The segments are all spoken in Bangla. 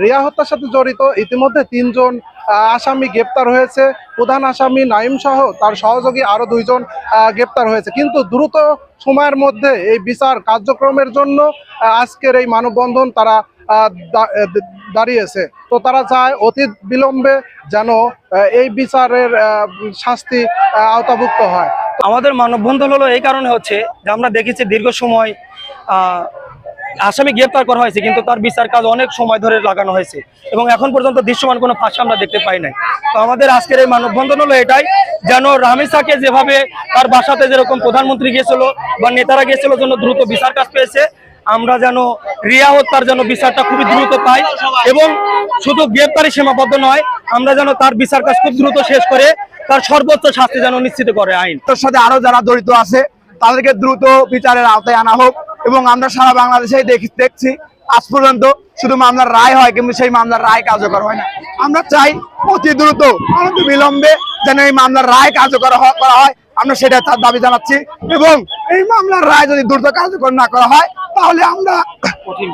রিয়া হত্যার সাথে জড়িত ইতিমধ্যে ৩ জন আসামি গ্রেপ্তার হয়েছে। প্রধান আসামি নাইম সহ তার সহযোগী আরো 2 জন গ্রেপ্তার হয়েছে। কিন্তু দ্রুত সময়ের মধ্যে এই বিচার কার্যক্রমের জন্য আজকের এই মানববন্ধন তারা দাঁড়িয়েছে। তো তারা চায় অতি বিলম্বে যেন এই বিচারের শাস্তি আওতাভুক্ত হয়। আমাদের মানববন্ধন হলো এই কারণে হচ্ছে যে আমরা দেখেছি দীর্ঘ সময় আসামি গ্রেপ্তার করা হয়েছে, কিন্তু তার বিচার কাজ অনেক সময় ধরে লাগানো হয়েছে এবং এখন পর্যন্ত দৃশ্যমান কোনো ফাঁসি আমরা দেখতে পাই নাই। তো আমাদের আজকের এই মানববন্ধন হলো এটাই, যেন রামিসাকে যেভাবে তার বাসাতে যেরকম প্রধানমন্ত্রী গিয়েছিল বা নেতারা গিয়েছিল জন্য দ্রুত বিচার কাজ পেয়েছে, আমরা যেন রিয়া হত্যার জন্য বিচারটা খুবই দ্রুত পাই এবং শুধু গ্রেপ্তারি সীমাবদ্ধ নয়, আমরা যেন তার বিচার কাজ খুব দ্রুত শেষ করে তার সর্বোচ্চ শাস্তি যেন নিশ্চিত করে আইন। তার সাথে আরো যারা জড়িত আছে তাদেরকে দ্রুত বিচারের আওতায় আনা হোক। এবং আমরা সারা বাংলাদেশেই দেখছি আজ পর্যন্ত শুধু মামলার রায় হয়, কিন্তু সেই মামলার রায় কার্যকর হয় না। আমরা চাই অতি দ্রুত বিলম্বে যেন এই মামলার রায় কার্যকর করা হয়, আমরা সেটা তার দাবি জানাচ্ছি। এবং এই মামলার রায় যদি দ্রুত কার্যকর না করা হয় তাহলে আমরা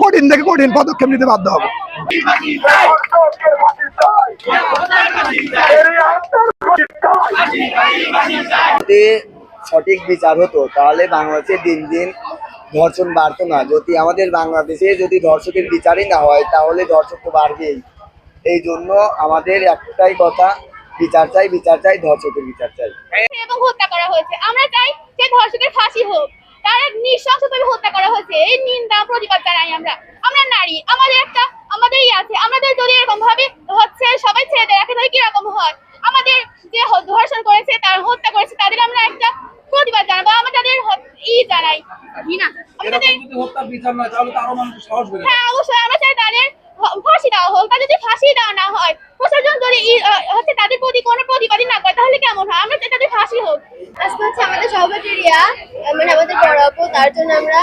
কঠিন থেকে কঠিন পদক্ষেপ নিতে বাধ্য হব। যদি সঠিক বিচার হতো তাহলে বাংলাদেশে দিন দিন ধর্ষণ বাড়তো না। যদি আমাদের বাংলাদেশে যদি ধর্ষকের বিচারই না হয় তাহলে ধর্ষক তো বাড়বেই। এই জন্য আমাদের একটাই কথা, বিচার চাই, বিচার চাই, ধর্ষকের বিচার চাই। এবং হত্যা করা হয়েছে, আমরা চাই যে ধর্ষকের ফাঁসি হোক। তারা নৃশংসভাবে হত্যা করা হয়েছে, এই নিন্দা প্রতিবাদ জানাই আমরা। আমরা নারী, আমাদেরই আছে, আমাদের যদি এরকম ভাবে হচ্ছে সবাই ছেড়ে দেয় তাহলে কিরকম হয়? আমাদের যে ধর্ষণ করেছে, তার হত্যা করেছে, তাদের আমরা একটা প্রতিবাদ জানাবো, আমরা তাদের জানাই ঘৃণা। হ্যাঁ, অবশ্যই আমরা চাই তাদের ফাঁসি দেওয়া হোক। তাদের যদি ফাঁসি দেওয়া না হয়, প্রশাসন যদি হচ্ছে তাদের প্রতি কোনো প্রতিবাদই না করে তাহলে কেমন হয়? আমরা চাই তাদের ফাঁসি হোক। আজকে হচ্ছে আমাদের সভাপতি রিয়া, মানে আমাদের বড় আপু, তার জন্য আমরা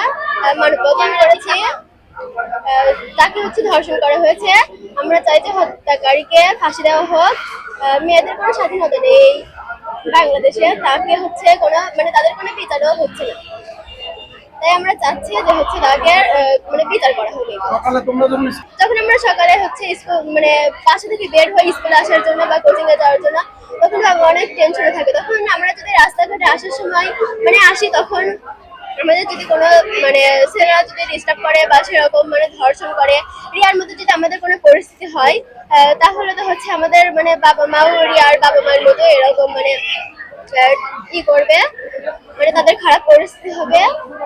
মানববন্ধন করেছি। তাকে হচ্ছে ধর্ষণ করা হয়েছে, আমরা চাই যে হত্যাকারীকে ফাঁসি দেওয়া হোক। মেয়েদের কোনো স্বাধীনতা নেই বাংলাদেশে, তাকে হচ্ছে কোনো মানে তাদের কোনো বিচারও হচ্ছে না। তাই আমরা চাচ্ছি যে হচ্ছে তাকে মানে বিচার করা হবে। যখন আমরা সকালে হচ্ছে স্কুল মানে বাসা থেকে বের হই স্কুলে আসার জন্য বা কোচিং এ যাওয়ার জন্য, তখন অনেক টেনশনে থাকে। তখন আমরা যদি রাস্তাঘাটে আসার সময় মানে আসি, তখন আমাদের যদি কোনো মানে ছেলেরা যদি ডিস্টার্ব করে বা সেরকম মানে ধর্ষণ করে, রিয়ার মতো যদি আমাদের কোনো পরিস্থিতি হয়, তাহলে তো হচ্ছে আমাদের মানে বাবা মাও রিয়ার বাবা মার মতো এরকম মানে কি করবে, মানে তাদের খারাপ পরিস্থিতি হবে।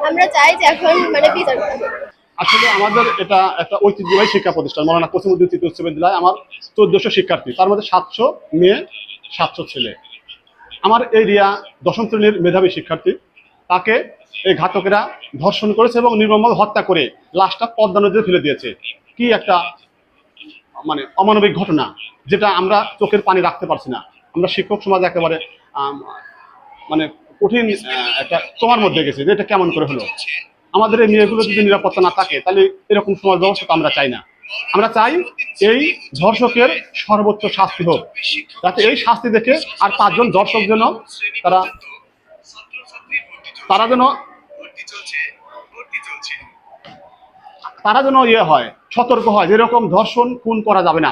আমরা চাই যে এখন মানে বিচার করা হবে। আসলে আমাদের এটা একটা ঐতিহ্যবাহী শিক্ষা প্রতিষ্ঠান মৌলানা কসিমউদ্দিন তৃতীয় উচ্চ বিদ্যালয়। আমার 1400 শিক্ষার্থী, তার মধ্যে 700 মেয়ে, 700 ছেলে। আমার এই রিয়া 10ম শ্রেণীর মেধাবী শিক্ষার্থী। তাকে এই ঘাতকেরা ধর্ষণ করেছে এবং নির্মমভাবে হত্যা করে লাশটা পদ্মা নদীতে ফেলে দিয়েছে। কি একটা মানে অমানবিক ঘটনা, যেটা আমরা চোখের পানি রাখতে পারছি না। আমরা শিক্ষক সমাজ একেবারে মানে কঠিন একটা তোমার মধ্যে গেছে যে এটা কেমন করে হলো। আমাদের এই মেয়েগুলো যদি নিরাপত্তা না থাকে তাহলে এরকম সমাজ ব্যবস্থা তো আমরা চাই না। আমরা চাই এই ধর্ষকের সর্বোচ্চ শাস্তি হোক, যাতে এই শাস্তি দেখে আর 5 জন ধর্ষক যেন তারা যেন ইয়ে হয়, সতর্ক হয়, যেরকম ধর্ষণ খুন করা যাবে না।